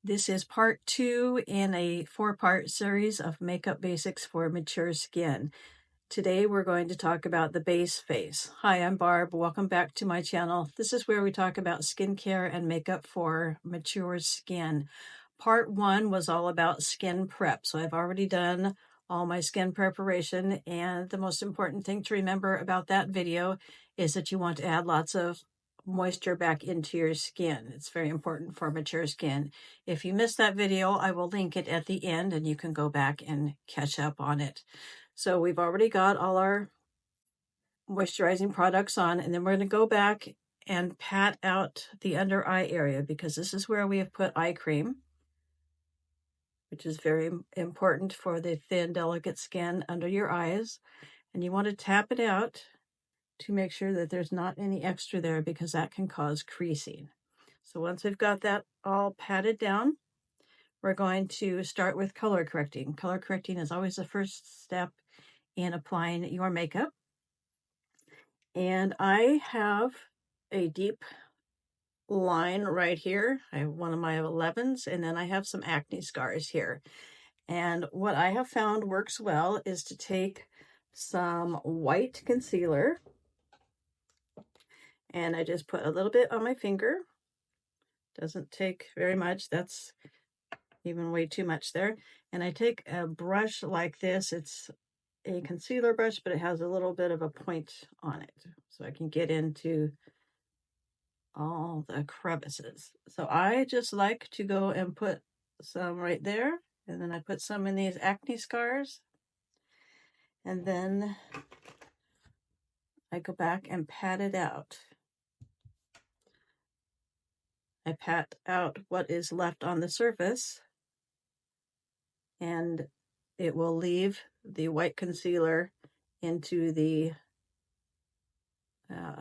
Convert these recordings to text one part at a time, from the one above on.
This is part 2 in a 4-part series of makeup basics for mature skin. Today we're going to talk about the base face. Hi, I'm Barb. Welcome back to my channel. This is where we talk about skincare and makeup for mature skin. Part 1 was all about skin prep. So I've already done all my skin preparation, and the most important thing to remember about that video is that you want to add lots of moisture back into your skin. It's very important for mature skin. If you missed that video, I will link it at the end and you can go back and catch up on it. So we've already got all our moisturizing products on, and then we're going to go back and pat out the under eye area because this is where we have put eye cream, which is very important for the thin, delicate skin under your eyes. And you want to tap it out to make sure that there's not any extra there because that can cause creasing. So once we've got that all patted down, we're going to start with color correcting. Color correcting is always the first step in applying your makeup. And I have a deep line right here. I have one of my 11s, and then I have some acne scars here. And what I have found works well is to take some white concealer, and I just put a little bit on my finger. Doesn't take very much. That's even way too much there. And I take a brush like this. It's a concealer brush, but it has a little bit of a point on it, so I can get into all the crevices. So I just like to go and put some right there, and then I put some in these acne scars, and then I go back and pat it out. I pat out what is left on the surface, and it will leave the white concealer into the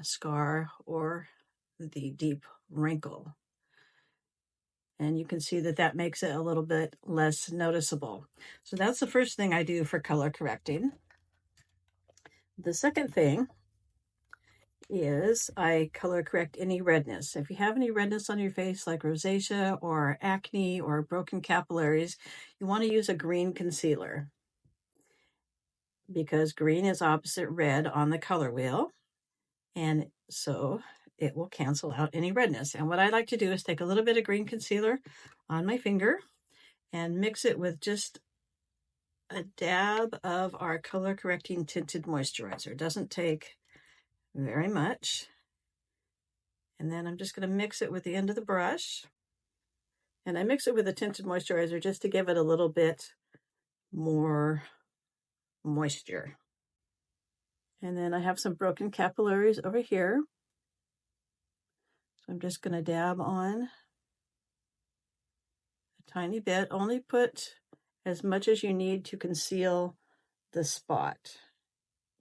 scar or the deep wrinkle. And you can see that that makes it a little bit less noticeable. So that's the first thing I do for color correcting. The second thing is I color correct any redness. If you have any redness on your face, like rosacea or acne or broken capillaries, you want to use a green concealer because green is opposite red on the color wheel, and so it will cancel out any redness. And what I like to do is take a little bit of green concealer on my finger and mix it with just a dab of our color correcting tinted moisturizer. It doesn't take very much. And then I'm just going to mix it with the end of the brush. And I mix it with a tinted moisturizer just to give it a little bit more moisture. And then I have some broken capillaries over here. So I'm just going to dab on a tiny bit. Only put as much as you need to conceal the spot.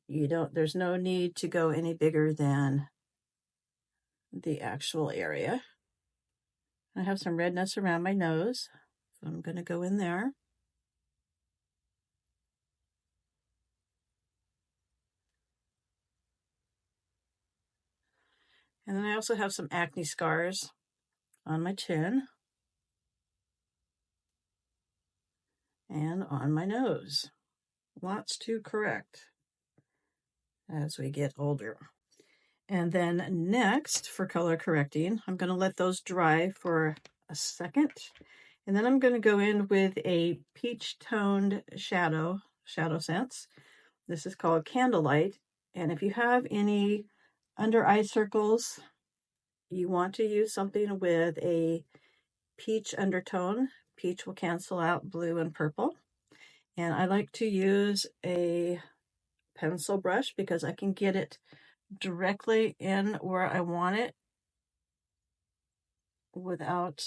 There's no need to go any bigger than the actual area. I have some redness around my nose, so I'm going to go in there. And then I also have some acne scars on my chin and on my nose. Lots to correct as we get older. And then next, for color correcting, I'm going to let those dry for a second. And then I'm going to go in with a peach toned shadow sense. This is called Candlelight. And if you have any under eye circles, you want to use something with a peach undertone. Peach will cancel out blue and purple. And I like to use a pencil brush because I can get it directly in where I want it without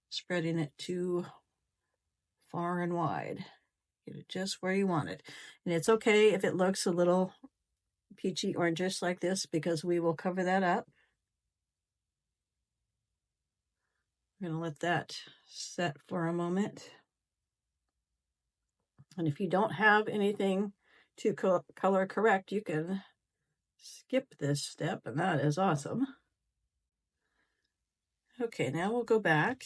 spreading it too far and wide. Get it just where you want it. And it's okay if it looks a little peachy orangish like this because we will cover that up. I'm going to let that set for a moment. And if you don't have anything to color correct, you can skip this step, and that is awesome. Okay, now we'll go back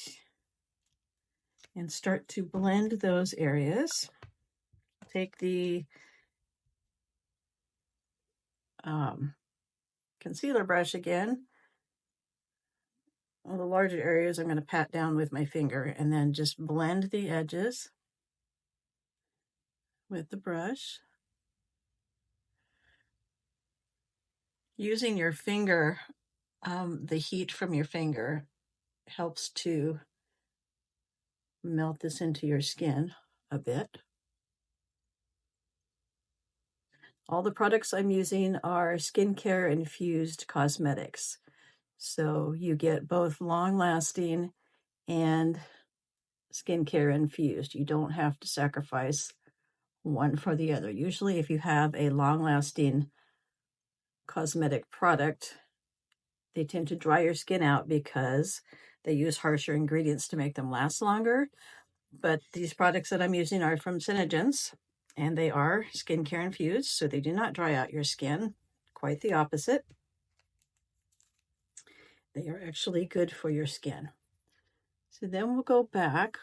and start to blend those areas. Take the concealer brush again. All the larger areas I'm going to pat down with my finger and then just blend the edges with the brush. Using your finger, the heat from your finger helps to melt this into your skin a bit. All the products I'm using are skincare infused cosmetics. So you get both long-lasting and skincare infused. You don't have to sacrifice one for the other. Usually if you have a long-lasting cosmetic product, they tend to dry your skin out because they use harsher ingredients to make them last longer. But these products that I'm using are from Synergens, and they are skincare infused, so they do not dry out your skin. Quite the opposite. They are actually good for your skin. So then we'll go back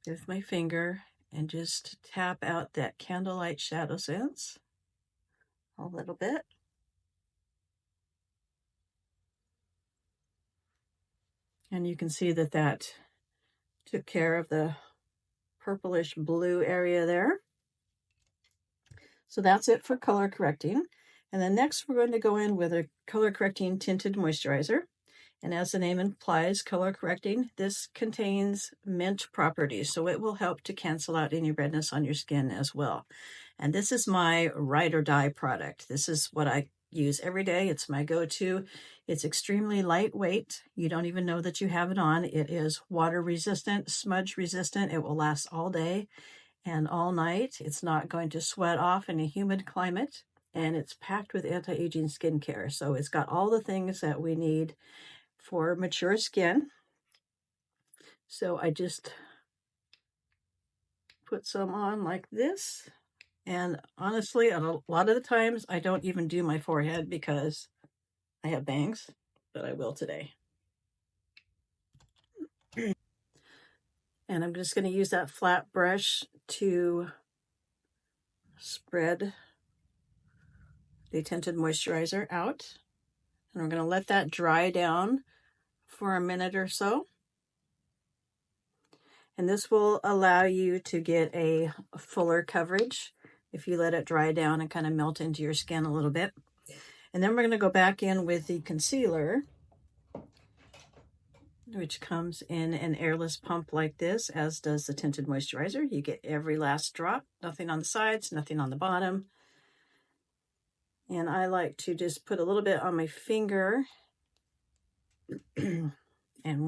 with my finger and just tap out that Candlelight Shadow Sense a little bit. And you can see that that took care of the purplish blue area there. So that's it for color correcting. And then next we're going to go in with a color correcting tinted moisturizer. And as the name implies, color correcting, this contains mint properties, so it will help to cancel out any redness on your skin as well. And this is my ride or die product. This is what I use every day. It's my go-to. It's extremely lightweight. You don't even know that you have it on. It is water resistant, smudge resistant. It will last all day and all night. It's not going to sweat off in a humid climate. And it's packed with anti-aging skincare. So it's got all the things that we need for mature skin. So I just put some on like this. And honestly, a lot of the times I don't even do my forehead because I have bangs, but I will today. And I'm just going to use that flat brush to spread the tinted moisturizer out. And we're going to let that dry down for a minute or so. And this will allow you to get a fuller coverage if you let it dry down and kind of melt into your skin a little bit. And then we're going to go back in with the concealer, which comes in an airless pump like this, as does the tinted moisturizer. You get every last drop, nothing on the sides, nothing on the bottom. And I like to just put a little bit on my finger and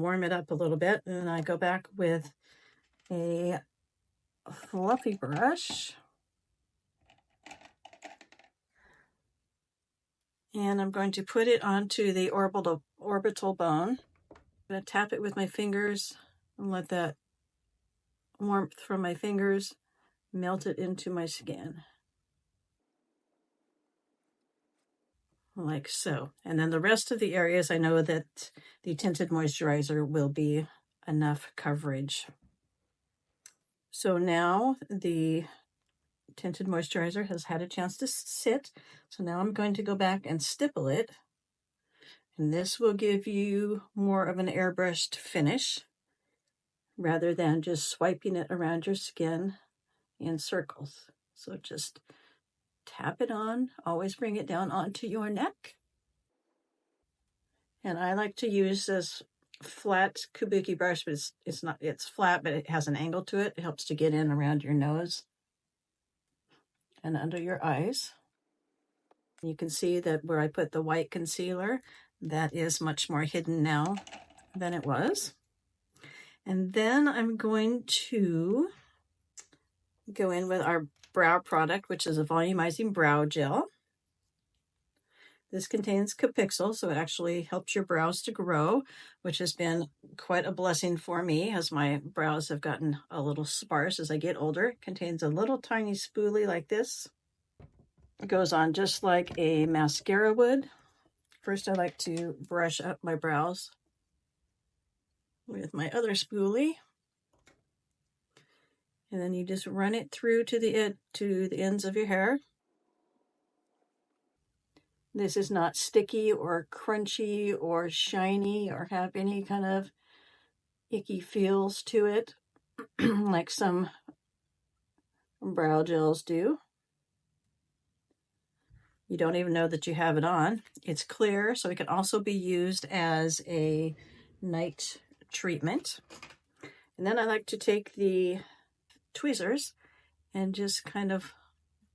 warm it up a little bit. And then I go back with a fluffy brush. And I'm going to put it onto the orbital bone. I'm going to tap it with my fingers and let that warmth from my fingers melt it into my skin. Like so. And then the rest of the areas, I know that the tinted moisturizer will be enough coverage. So now the tinted moisturizer has had a chance to sit. So now I'm going to go back and stipple it. And this will give you more of an airbrushed finish rather than just swiping it around your skin in circles. So just tap it on, always bring it down onto your neck. And I like to use this flat kabuki brush, but it's flat, but it has an angle to it. It helps to get in around your nose and under your eyes. You can see that where I put the white concealer, that is much more hidden now than it was. And then I'm going to go in with our brow product, which is a volumizing brow gel. This contains Capixyl, so it actually helps your brows to grow, which has been quite a blessing for me as my brows have gotten a little sparse as I get older. It contains a little tiny spoolie like this. It goes on just like a mascara would. First, I like to brush up my brows with my other spoolie. And then you just run it through to the ends of your hair. This is not sticky or crunchy or shiny or have any kind of icky feels to it like some brow gels do. You don't even know that you have it on. It's clear, so it can also be used as a night treatment. And then I like to take the tweezers and just kind of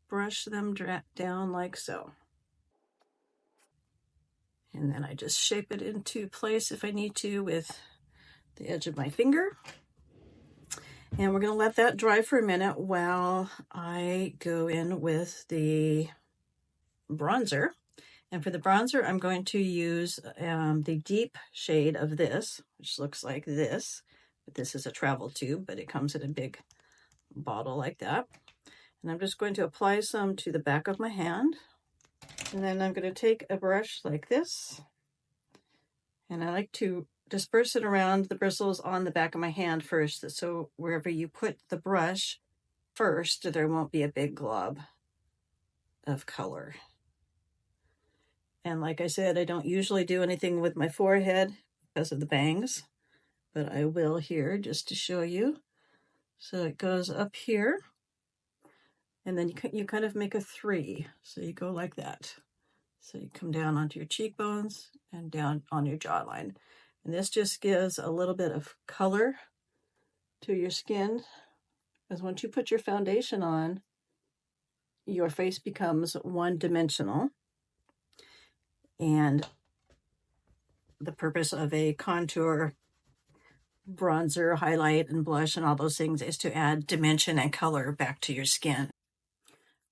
brush them down like so. And then I just shape it into place if I need to with the edge of my finger. And we're going to let that dry for a minute while I go in with the bronzer. And for the bronzer, I'm going to use the deep shade of this, which looks like this. But this is a travel tube, but it comes in a big bottle like that. And I'm just going to apply some to the back of my hand. And then I'm going to take a brush like this. And I like to disperse it around the bristles on the back of my hand first. So wherever you put the brush first, there won't be a big glob of color. And like I said, I don't usually do anything with my forehead because of the bangs, but I will here just to show you. So it goes up here, and then you kind of make a 3. So you go like that. So you come down onto your cheekbones and down on your jawline. And this just gives a little bit of color to your skin, because once you put your foundation on, your face becomes one-dimensional. And the purpose of a contour, bronzer, highlight, and blush and all those things is to add dimension and color back to your skin.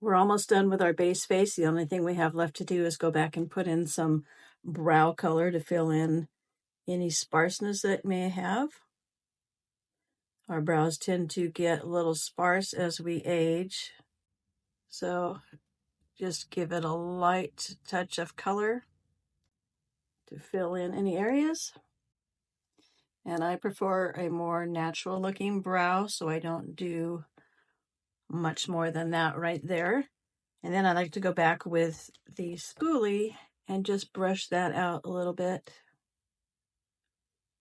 We're almost done with our base face. The only thing we have left to do is go back and put in some brow color to fill in any sparseness that it may have. Our brows tend to get a little sparse as we age. So just give it a light touch of color to fill in any areas. And I prefer a more natural looking brow, so I don't do much more than that right there. And then I like to go back with the spoolie and just brush that out a little bit.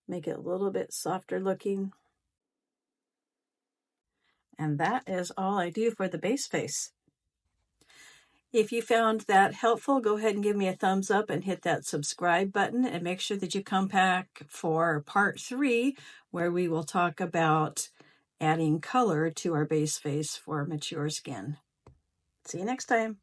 Make it a little bit softer looking. And that is all I do for the base face. If you found that helpful, go ahead and give me a thumbs up and hit that subscribe button, and make sure that you come back for part 3, where we will talk about adding color to our base face for mature skin. See you next time.